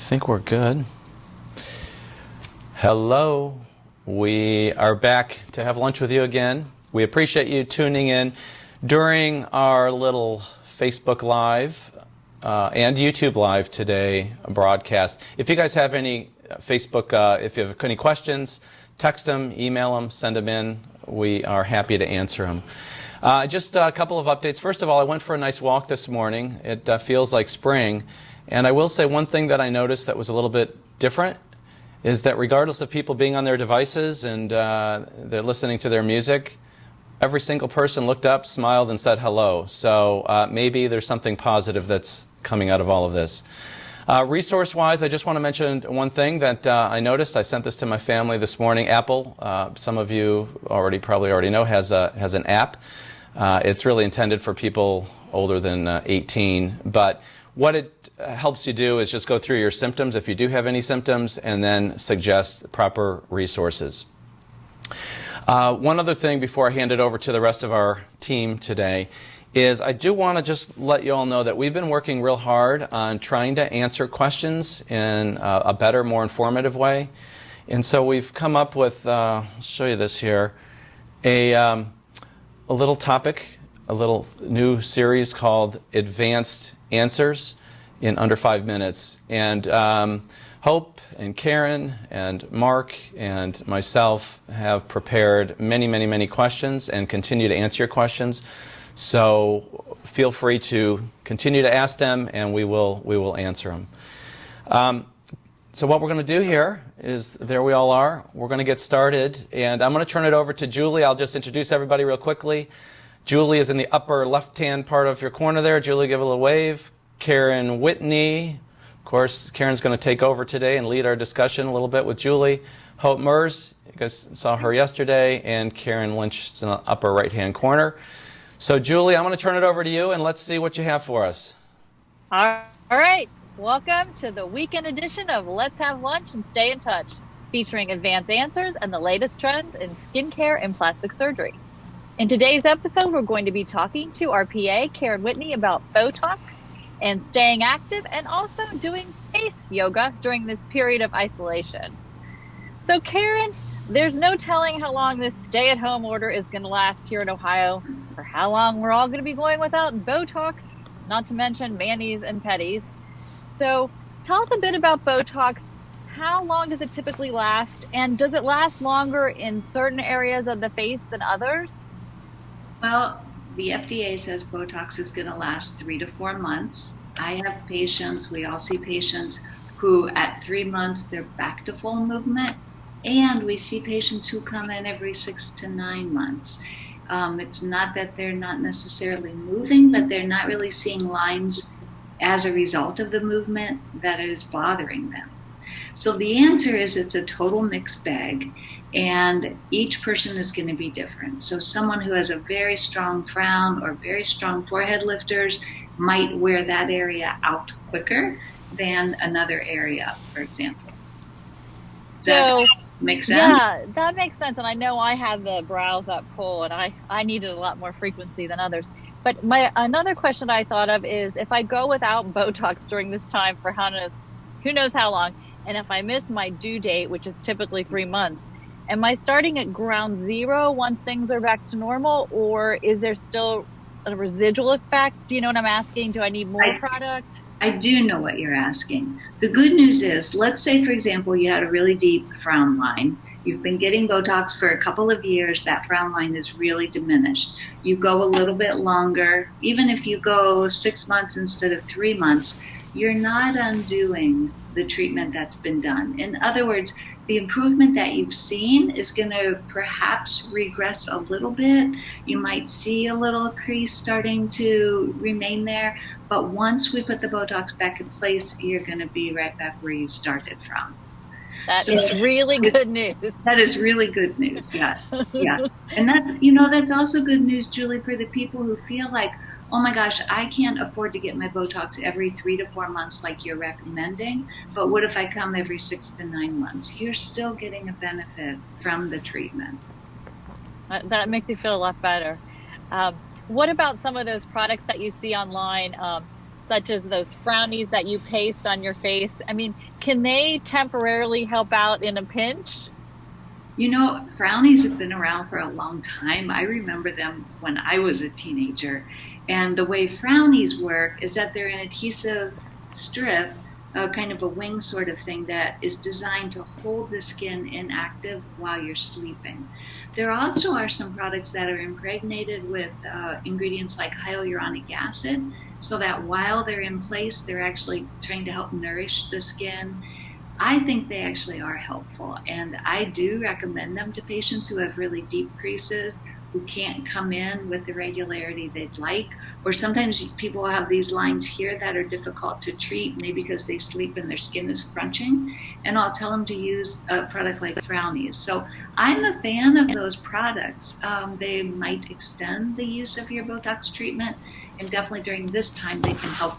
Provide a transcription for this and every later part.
think we're good. Hello. We are back to have lunch with you again. We appreciate you tuning in during our little Facebook Live and YouTube Live today broadcast. If you guys have any Facebook, if you have any questions, text them, email them, send them in. We are happy to answer them. Just a couple of updates. First of all, I went for a nice walk this morning. It feels like spring. And I will say one thing that I noticed that was a little bit different is that regardless of people being on their devices and they're listening to their music, every single person looked up, smiled, and said hello. So maybe there's something positive that's coming out of all of this. Resource-wise, I just want to mention one thing that I noticed. I sent this to my family this morning. Apple, some of you probably already know, has an app. It's really intended for people older than 18. But what it helps you do is just go through your symptoms, if you do have any symptoms, and then suggest proper resources. One other thing before I hand it over to the rest of our team today is I do want to just let you all know that we've been working real hard on trying to answer questions in a better, more informative way. And so we've come up with, I'll show you this here, a little topic, a little new series called Advanced Answers in Under 5 Minutes. And Hope and Karen and Mark and myself have prepared many, many, many questions and continue to answer your questions. So feel free to continue to ask them, and we will answer them. So what we're going to do here is, there we all are. We're going to get started, and I'm going to turn it over to Julie. I'll just introduce everybody real quickly. Julie is in the upper left-hand part of your corner there. Julie, give a little wave. Karen Whitney. Of course, Karen's going to take over today and lead our discussion a little bit with Julie. Hope Mers, you guys saw her yesterday, and Karen Lynch is in the upper right-hand corner. So, Julie, I'm going to turn it over to you, and let's see what you have for us. All right. Welcome to the weekend edition of Let's Have Lunch and Stay in Touch, featuring advanced answers and the latest trends in skincare and plastic surgery. In today's episode, we're going to be talking to our PA, Karen Whitney, about Botox and staying active, and also doing face yoga during this period of isolation. So, Karen, there's no telling how long this stay-at-home order is going to last here in Ohio, or how long we're all going to be going without Botox, not to mention manis and pedis. So tell us a bit about Botox. How long does it typically last, and does it last longer in certain areas of the face than others? Well, the FDA says Botox is going to last 3 to 4 months. I have patients, we all see patients who at 3 months they're back to full movement. And we see patients who come in every 6 to 9 months. It's not that they're not necessarily moving, but they're not really seeing lines as a result of the movement that is bothering them. So the answer is it's a total mixed bag, and each person is going to be different. So someone who has a very strong frown or very strong forehead lifters might wear that area out quicker than another area, for example. So, makes sense? Yeah, that makes sense. And I know I have the brows that pull, and I needed a lot more frequency than others. But another question I thought of is, if I go without Botox during this time for who knows how long, and if I miss my due date, which is typically 3 months, am I starting at ground zero once things are back to normal, or is there still a residual effect? Do you know what I'm asking? Do I need more product? I do know what you're asking. The good news is, let's say, for example, you had a really deep frown line. You've been getting Botox for a couple of years. That frown line is really diminished. You go a little bit longer. Even if you go 6 months instead of 3 months, you're not undoing the treatment that's been done. In other words, the improvement that you've seen is going to perhaps regress a little bit. You might see a little crease starting to remain there. But once we put the Botox back in place, you're going to be right back where you started from. That is really good news. That is really good news, yeah. Yeah. And that's also good news, Julie, for the people who feel like, oh my gosh, I can't afford to get my Botox every 3 to 4 months like you're recommending, but what if I come every 6 to 9 months? You're still getting a benefit from the treatment. That makes you feel a lot better. What about some of those products that you see online, such as those frownies that you paste on your face? I mean, can they temporarily help out in a pinch? You know, brownies have been around for a long time. I remember them when I was a teenager. And the way brownies work is that they're an adhesive strip, kind of a wing sort of thing that is designed to hold the skin inactive while you're sleeping. There also are some products that are impregnated with ingredients like hyaluronic acid, so that while they're in place, they're actually trying to help nourish the skin. I think they actually are helpful, and I do recommend them to patients who have really deep creases, who can't come in with the regularity they'd like, or sometimes people have these lines here that are difficult to treat, maybe because they sleep and their skin is crunching, and I'll tell them to use a product like brownies. So I'm a fan of those products. They might extend the use of your Botox treatment, and definitely during this time they can help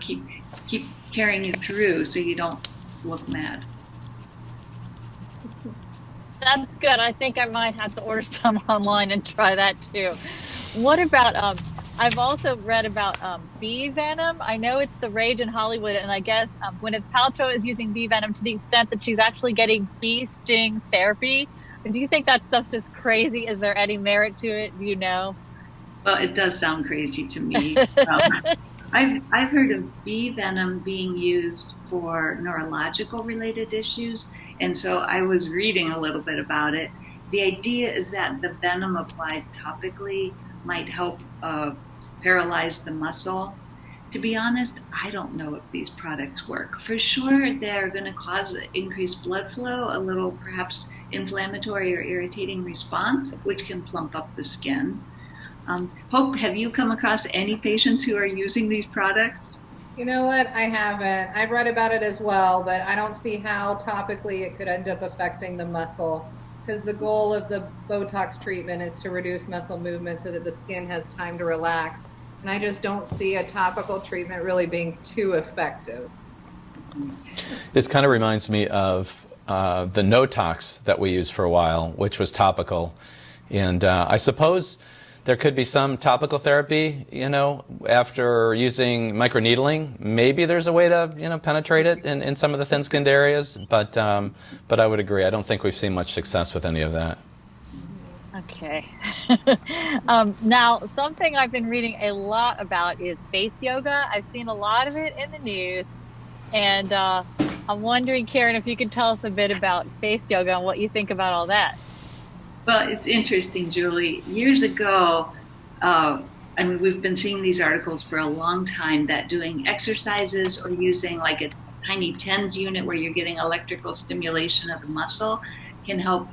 keep carrying you through so you don't look mad. That's good. I think I might have to order some online and try that too. What about I've also read about bee venom. I know it's the rage in Hollywood, and I guess Gwyneth Paltrow is using bee venom to the extent that she's actually getting bee sting therapy. Do you think that stuff's just crazy? Is there any merit to it? Do you know? Well, it does sound crazy to me. I've heard of bee venom being used for neurological related issues, and so I was reading a little bit about it. The idea is that the venom applied topically might help paralyze the muscle. To be honest, I don't know if these products work. For sure, they're going to cause increased blood flow, a little perhaps inflammatory or irritating response, which can plump up the skin. Hope, have you come across any patients who are using these products? You know what? I haven't. I've read about it as well, but I don't see how topically it could end up affecting the muscle, because the goal of the Botox treatment is to reduce muscle movement so that the skin has time to relax. And I just don't see a topical treatment really being too effective. This kind of reminds me of the No-Tox that we used for a while, which was topical. And I suppose there could be some topical therapy, after using microneedling. Maybe there's a way to, penetrate it in some of the thin-skinned areas. But I would agree. I don't think we've seen much success with any of that. Okay. Now, something I've been reading a lot about is face yoga. I've seen a lot of it in the news. And I'm wondering, Karen, if you could tell us a bit about face yoga and what you think about all that. Well, it's interesting, Julie. Years ago, we've been seeing these articles for a long time that doing exercises or using like a tiny TENS unit where you're getting electrical stimulation of the muscle can help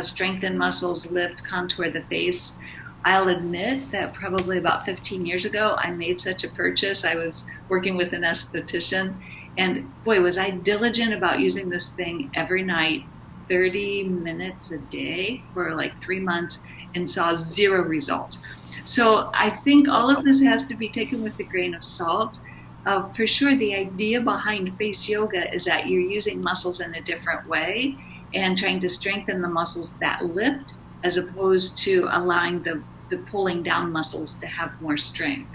strengthen muscles, lift, contour the face. I'll admit that probably about 15 years ago, I made such a purchase. I was working with an esthetician, and boy, was I diligent about using this thing every night, 30 minutes a day for like 3 months, and saw zero result. So I think all of this has to be taken with a grain of salt. For sure, the idea behind face yoga is that you're using muscles in a different way and trying to strengthen the muscles that lift as opposed to allowing the pulling down muscles to have more strength.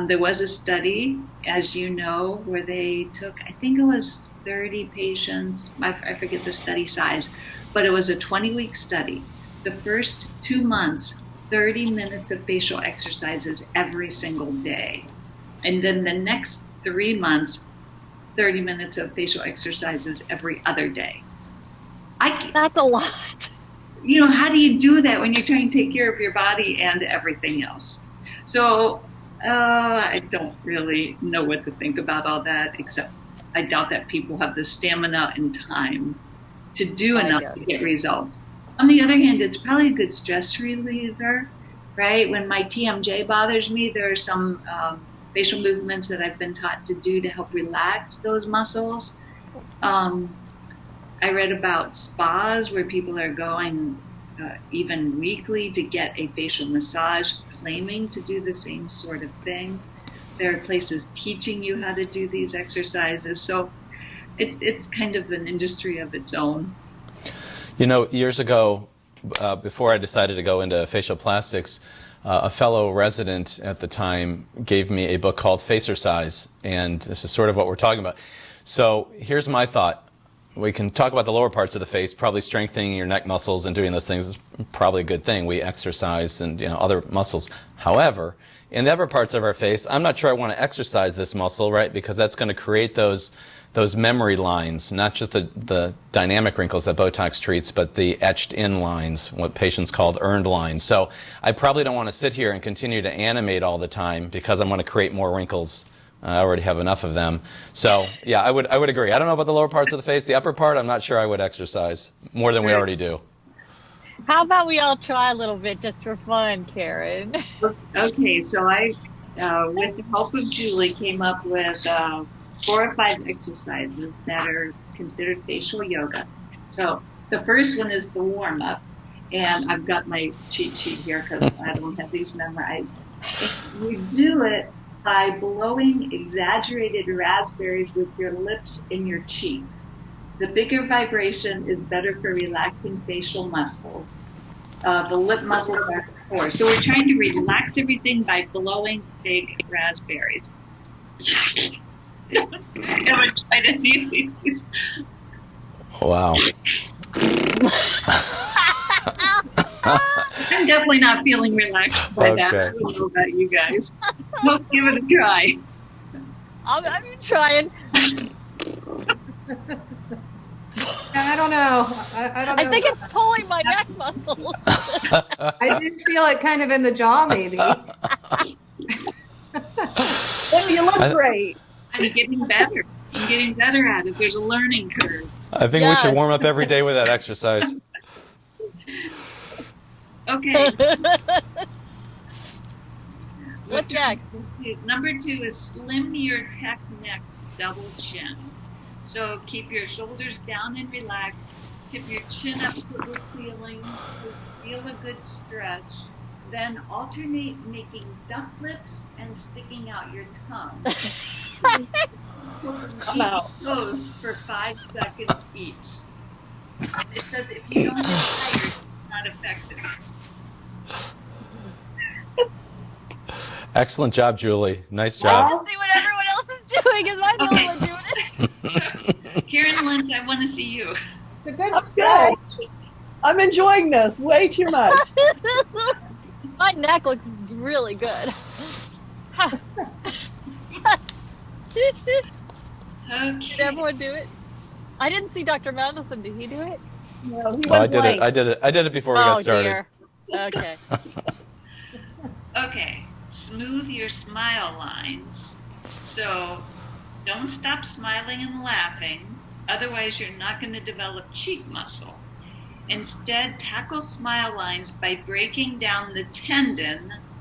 There was a study, as you know, where they took, I think it was 30 patients, I forget the study size, but it was a 20-week study. The first 2 months, 30 minutes of facial exercises every single day. And then the next 3 months, 30 minutes of facial exercises every other day. That's a lot. How do you do that when you're trying to take care of your body and everything else? So I don't really know what to think about all that, except I doubt that people have the stamina and time to do enough to get results. On the other hand, it's probably a good stress reliever, right? When my TMJ bothers me, there are some facial movements that I've been taught to do to help relax those muscles. I read about spas where people are going even weekly to get a facial massage, claiming to do the same sort of thing. There are places teaching you how to do these exercises. So it's kind of an industry of its own. Years ago, before I decided to go into facial plastics, a fellow resident at the time gave me a book called Facercise, and this is sort of what we're talking about. So here's my thought. We can talk about the lower parts of the face. Probably strengthening your neck muscles and doing those things is probably a good thing. We exercise and other muscles. However, in the upper parts of our face, I'm not sure I want to exercise this muscle, right? Because that's going to create those memory lines, not just the dynamic wrinkles that Botox treats, but the etched-in lines, what patients called earned lines. So I probably don't want to sit here and continue to animate all the time because I'm going to create more wrinkles. I already have enough of them. So yeah, I would agree. I don't know about the lower parts of the face. The upper part, I'm not sure I would exercise more than we already do. How about we all try a little bit just for fun, Karen? Okay, so I, with the help of Julie, came up with 4 or 5 exercises that are considered facial yoga. So the first one is the warm-up, and I've got my cheat sheet here because I don't have these memorized. You do it by blowing exaggerated raspberries with your lips in your cheeks. The bigger vibration is better for relaxing facial muscles. The lip muscles are core. So we're trying to relax everything by blowing big raspberries. Haven't tried any of these. Wow. I'm definitely not feeling relaxed by that. I don't know about you guys. We'll give it a try. I'm trying. I don't know. I don't know. I think it's pulling my neck muscles. I did feel it kind of in the jaw, maybe. You look great. I'm getting better. I'm getting better at it. There's a learning curve. I think we should warm up every day with that exercise. Okay. What's next? Number 2 is slim your tech neck double chin. So keep your shoulders down and relaxed. Tip your chin up to the ceiling. Feel a good stretch. Then alternate making duck lips and sticking out your tongue. I'm out. Those for 5 seconds each. It says if you don't get tired, it's not effective. Excellent job, Julie. Nice job. I just see what everyone else is doing because I'm the only one doing it. Karen Lynch, I want to see you. It's a good That's stretch. good. I'm enjoying this way too much. My neck looks really good. Okay. Did everyone do it? I didn't see Dr. Mendelsohn. Did he do it? No, he Oh, I went did blank. it. I did it before we got started. Dear. Okay. Okay. Smooth your smile lines. So don't stop smiling and laughing. Otherwise, you're not going to develop cheek muscle. Instead, tackle smile lines by breaking down the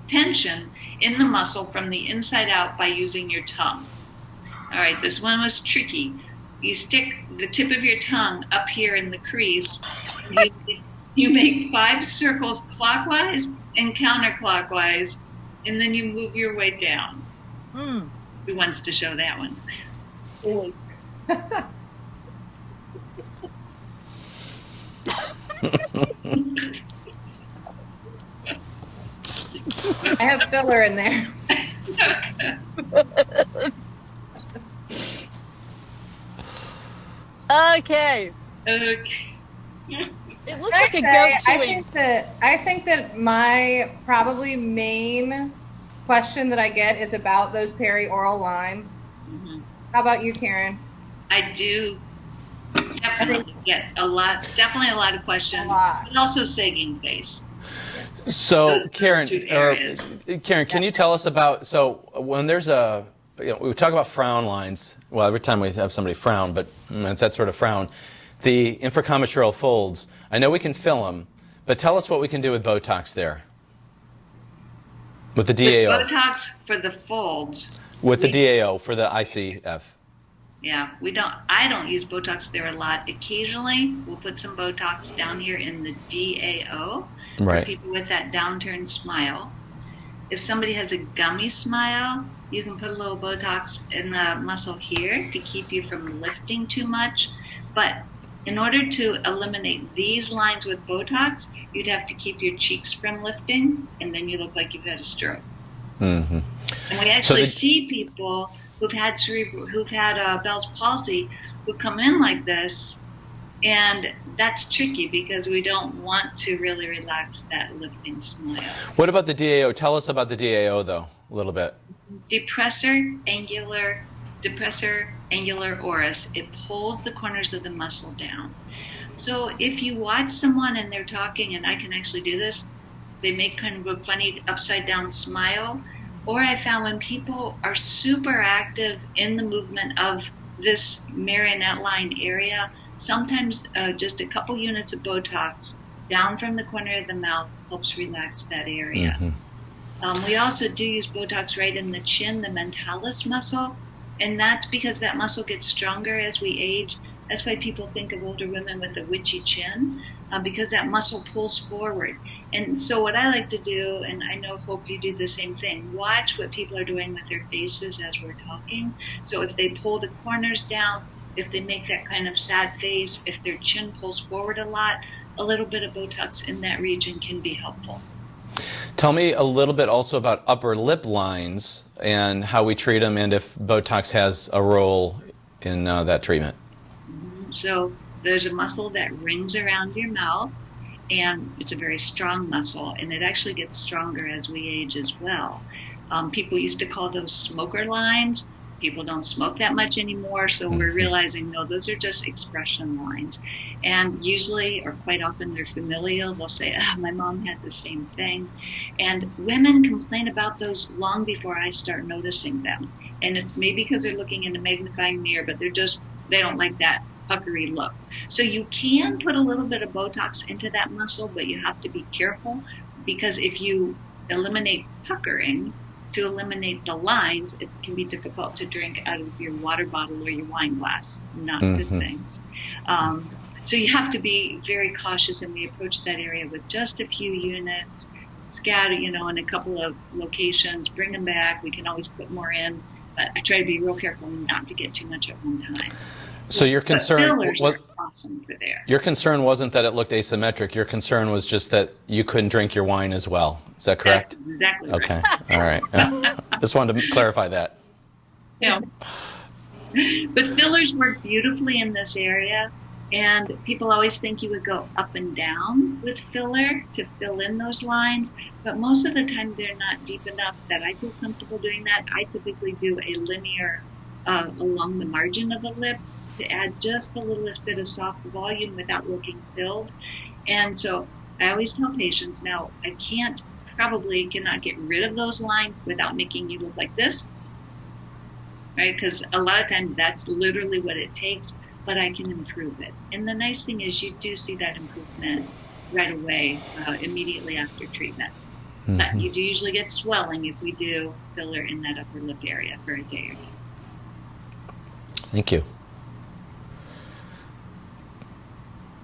tension in the muscle from the inside out by using your tongue. All right, this one was tricky. You stick the tip of your tongue up here in the crease. And you make 5 circles clockwise and counterclockwise, and then you move your way down. Who wants to show that one? Really. I have filler in there. Okay. Okay. It looks like a goat chewing. I think that my probably main question that I get is about those perioral lines. Mm-hmm. How about you, Karen? I do definitely get a lot of questions, A lot. but also sagging face. So, Those Karen, 2 areas. Karen, can you tell us about, so when there's we talk about frown lines, well, every time we have somebody frown, but it's that sort of frown, the infracomatural folds, I know we can fill them, but tell us what we can do with Botox there. With the DAO. With Botox for the folds. With the DAO for the ICF. Yeah, I don't use Botox there a lot. Occasionally, we'll put some Botox down here in the DAO Right. for people with that downturned smile. If somebody has a gummy smile, you can put a little Botox in the muscle here to keep you from lifting too much. But in order to eliminate these lines with Botox, you'd have to keep your cheeks from lifting, and then you look like you've had a stroke. Mm-hmm. And we actually see people who've had Bell's palsy who come in like this, and that's tricky because we don't want to really relax that lifting smile. What about the DAO? Tell us about the DAO, though, a little bit. Depressor angular oris. It pulls the corners of the muscle down. So if you watch someone and they're talking, and I can actually do this, they make kind of a funny upside down smile. Or I found when people are super active in the movement of this marionette line area, sometimes just a couple units of Botox down from the corner of the mouth helps relax that area. Mm-hmm. We also do use Botox right in the chin, the mentalis muscle, and that's because that muscle gets stronger as we age. That's why people think of older women with a witchy chin, because that muscle pulls forward. And so what I like to do, and I hope you do the same thing, watch what people are doing with their faces as we're talking. So if they pull the corners down, if they make that kind of sad face, if their chin pulls forward a lot, a little bit of Botox in that region can be helpful. Tell me a little bit also about upper lip lines and how we treat them, and if Botox has a role in that treatment. So there's a muscle that rings around your mouth, and it's a very strong muscle, and it actually gets stronger as we age as well. People used to call those smoker lines. People don't smoke that much anymore, so we're realizing, no, those are just expression lines. And usually, or quite often, they're familial. They'll say, my mom had the same thing. And women complain about those long before I start noticing them. And it's maybe because they're looking in a magnifying mirror, but they don't like that puckery look. So you can put a little bit of Botox into that muscle, but you have to be careful, because if you eliminate puckering to eliminate the lines, it can be difficult to drink out of your water bottle or your wine glass. Not good things. So you have to be very cautious, and we approach that area with just a few units, scatter, in a couple of locations, bring them back. We can always put more in, but I try to be real careful not to get too much at one time. So your concern was awesome for there. Your concern wasn't that it looked asymmetric. Your concern was just that you couldn't drink your wine as well. Is that correct? That's exactly right. Okay. All right. Just wanted to clarify that. Yeah. But fillers work beautifully in this area, and people always think you would go up and down with filler to fill in those lines, but most of the time they're not deep enough that I feel comfortable doing that. I typically do a linear along the margin of the lip to add just the littlest bit of soft volume without looking filled. And so I always tell patients, now I cannot get rid of those lines without making you look like this, right? Because a lot of times that's literally what it takes, but I can improve it. And the nice thing is you do see that improvement right away, immediately after treatment. But you do usually get swelling if we do filler in that upper lip area for a day or two. Thank you.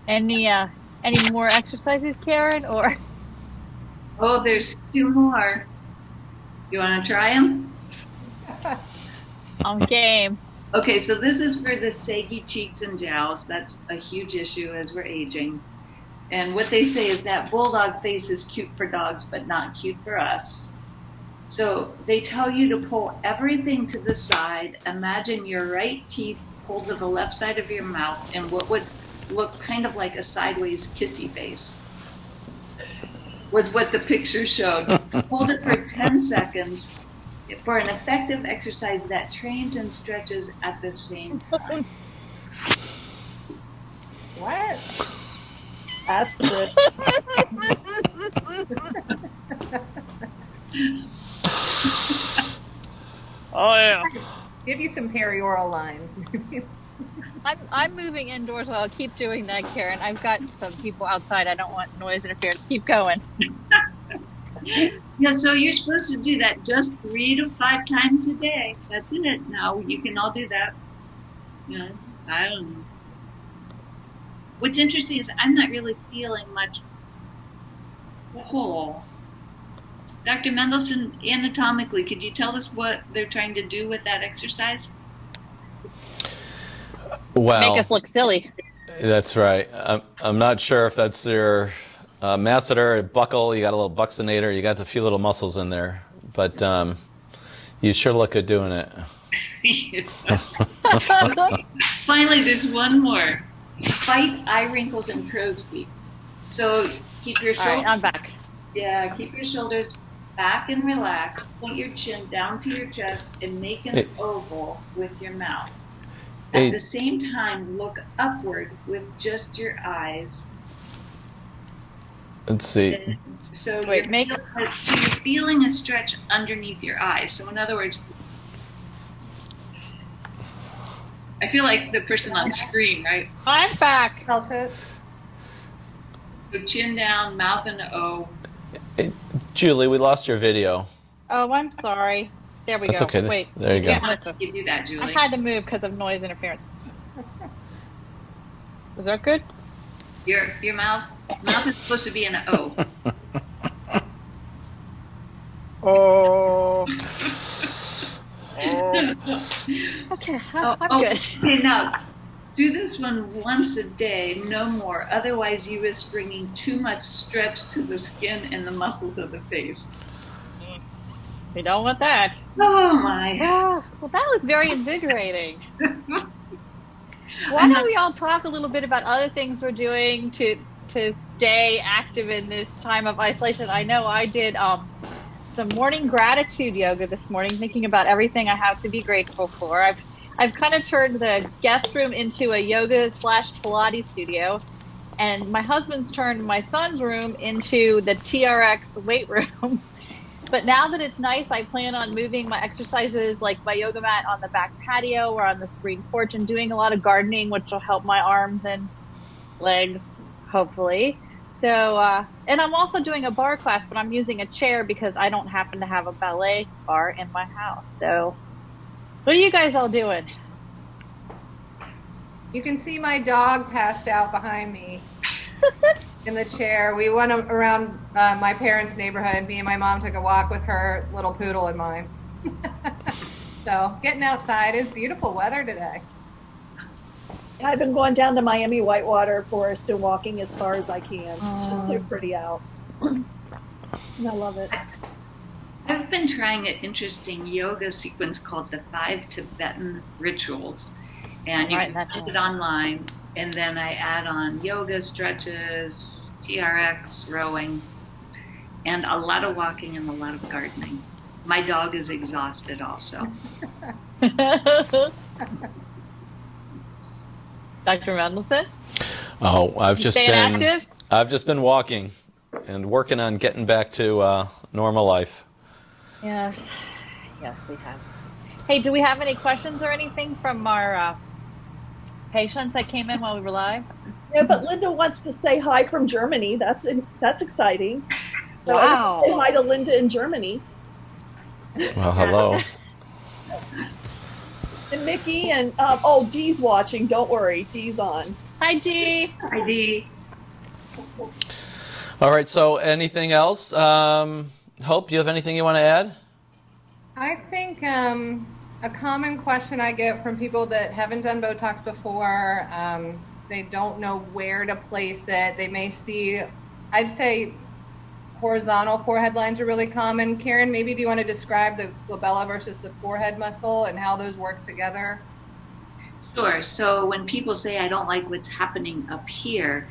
Any more exercises, Karen, or? Oh, there's two more. You want to try them? On game. Okay, so this is for the saggy cheeks and jowls. That's a huge issue as we're aging. And what they say is that bulldog face is cute for dogs, but not cute for us. So they tell you to pull everything to the side. Imagine your right teeth pulled to the left side of your mouth and what would look kind of like a sideways kissy face was what the picture showed. Hold it for 10 seconds for an effective exercise that trains and stretches at the same time. What? That's good. Oh, yeah. Give you some perioral lines. I'm moving indoors, so I'll keep doing that, Karen. I've got some people outside. I don't want noise interference. Keep going. Yeah, so you're supposed to do that just 3 to 5 times a day. That's it. Now you can all do that. I don't know. What's interesting is I'm not really feeling much pull. Dr. Mendelsohn, anatomically, could you tell us what they're trying to do with that exercise? Well, Make us look silly. That's right. I'm not sure if that's your masseter, buckle. You got a little buccinator. You got a few little muscles in there, but you sure look good doing it. Yes. Finally, there's one more. Fight eye wrinkles and crow's feet. So keep your All right, shoulders, I'm back. yeah, keep your shoulders back and relaxed. Point your chin down to your chest and make an Hey. oval with your mouth. Hey. At the same time, look upward with just your eyes. Let's see. And so, Wait, you're feeling a stretch underneath your eyes. So in other words, I feel like the person on screen, right? I'm back. Felt it. So chin down, mouth and O. Hey, Julie, we lost your video. Oh, I'm sorry. There we That's go. okay. Wait. There you go. Yeah, How listen. much you do that, I Julie? had to move because of noise interference. Is that good? Your mouth is supposed to be an O. Oh. Okay, I'm good. Okay, now do this one once a day, no more. Otherwise, you risk bringing too much stretch to the skin and the muscles of the face. We don't want that. Oh my! Yeah. Well, that was very invigorating. Why don't we all talk a little bit about other things we're doing to stay active in this time of isolation? I know I did some morning gratitude yoga this morning, thinking about everything I have to be grateful for. I've kind of turned the guest room into a yoga / Pilates studio, and my husband's turned my son's room into the TRX weight room. But now that it's nice, I plan on moving my exercises, like my yoga mat, on the back patio or on the screen porch, and doing a lot of gardening, which will help my arms and legs, hopefully. So, and I'm also doing a bar class, but I'm using a chair because I don't happen to have a ballet bar in my house. So, what are you guys all doing? You can see my dog passed out behind me in the chair. We went around my parents' neighborhood. Me and my mom took a walk with her little poodle and mine. So getting outside is beautiful weather today. I've been going down to Miami Whitewater Forest and walking as far as I can. It's just so pretty out. And I love it. I've been trying an interesting yoga sequence called the 5 Tibetan Rituals, and you can find it online. And then I add on yoga, stretches, TRX, rowing, and a lot of walking and a lot of gardening. My dog is exhausted also. Dr. Mendelsohn? Oh, I've just Staying active? I've just been walking and working on getting back to normal life. Yes. Yes, we have. Hey, do we have any questions or anything from our patients that came in while we were live? Yeah, but Linda wants to say hi from Germany. That's exciting. So Wow. say hi to Linda in Germany. Well, hello. And Mickey and Dee's watching. Don't worry, Dee's on. Hi, Dee. Hi, Dee. All right. So, anything else? Hope, you have anything you want to add? I think a common question I get from people that haven't done Botox before, they don't know where to place it. They may see, I'd say horizontal forehead lines are really common. Karen, maybe do you want to describe the glabella versus the forehead muscle and how those work together? Sure. So when people say, I don't like what's happening up here,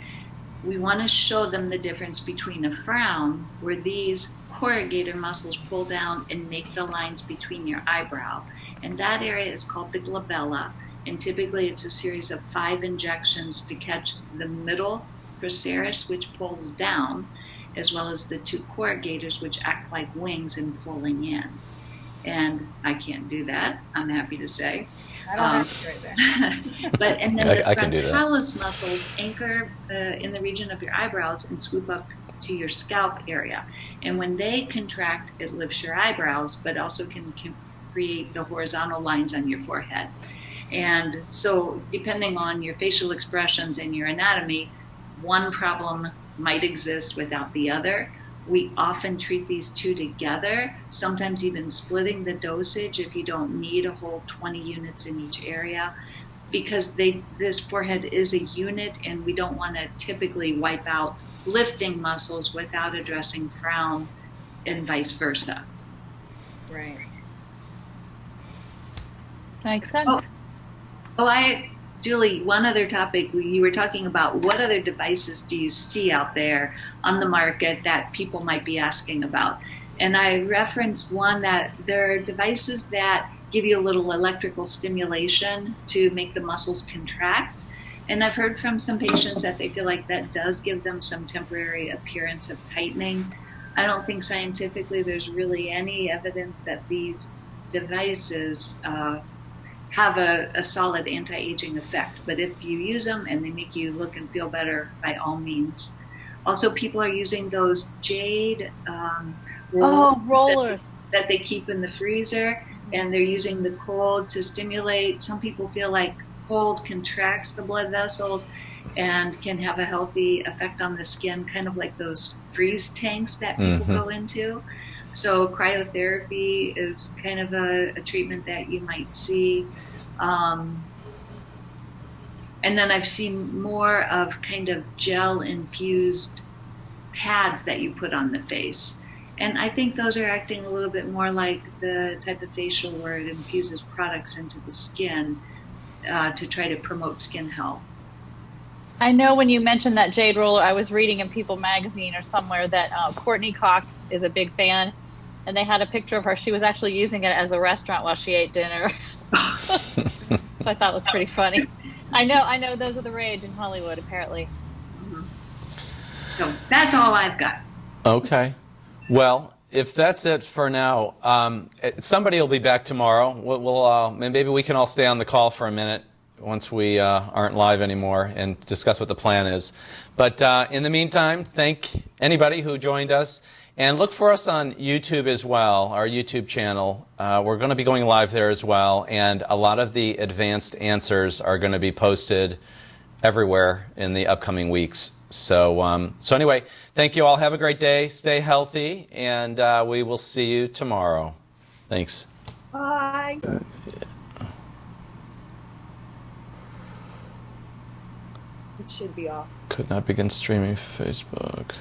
we want to show them the difference between a frown, where these corrugator muscles pull down and make the lines between your eyebrow. And that area is called the glabella. And typically it's a series of 5 injections to catch the middle procerus, which pulls down, as well as the 2 corrugators, which act like wings and pulling in. And I can't do that, I'm happy to say. I don't have to right there. But and then the I can do that. frontalis muscles anchor in the region of your eyebrows and swoop up to your scalp area. And when they contract, it lifts your eyebrows, but also can create the horizontal lines on your forehead. And so depending on your facial expressions and your anatomy, one problem might exist without the other. We often treat these 2 together, sometimes even splitting the dosage if you don't need a whole 20 units in each area, because this forehead is a unit and we don't want to typically wipe out lifting muscles without addressing frown and vice versa. Right. Makes sense. Julie, one other topic, you were talking about what other devices do you see out there on the market that people might be asking about? And I referenced one that there are devices that give you a little electrical stimulation to make the muscles contract. And I've heard from some patients that they feel like that does give them some temporary appearance of tightening. I don't think scientifically there's really any evidence that these devices have a solid anti-aging effect. But if you use them and they make you look and feel better, by all means. Also, people are using those jade rollers that they keep in the freezer, and they're using the cold to stimulate. Some people feel like cold contracts the blood vessels and can have a healthy effect on the skin, kind of like those freeze tanks that people go into. So cryotherapy is kind of a treatment that you might see. And then I've seen more of kind of gel-infused pads that you put on the face. And I think those are acting a little bit more like the type of facial where it infuses products into the skin to try to promote skin health. I know when you mentioned that jade roller, I was reading in People magazine or somewhere that Courtney Cox is a big fan, and they had a picture of her. She was actually using it as a restaurant while she ate dinner. Which I thought was pretty funny. I know those are the rage in Hollywood, apparently. So that's all I've got. Okay. Well, if that's it for now, somebody will be back tomorrow. Maybe we can all stay on the call for a minute once we aren't live anymore and discuss what the plan is. But in the meantime, thank anybody who joined us. And look for us on YouTube as well, our YouTube channel. We're going to be going live there as well. And a lot of the advanced answers are going to be posted everywhere in the upcoming weeks. So anyway, thank you all. Have a great day. Stay healthy. And we will see you tomorrow. Thanks. Bye. It should be off. Could not begin streaming Facebook.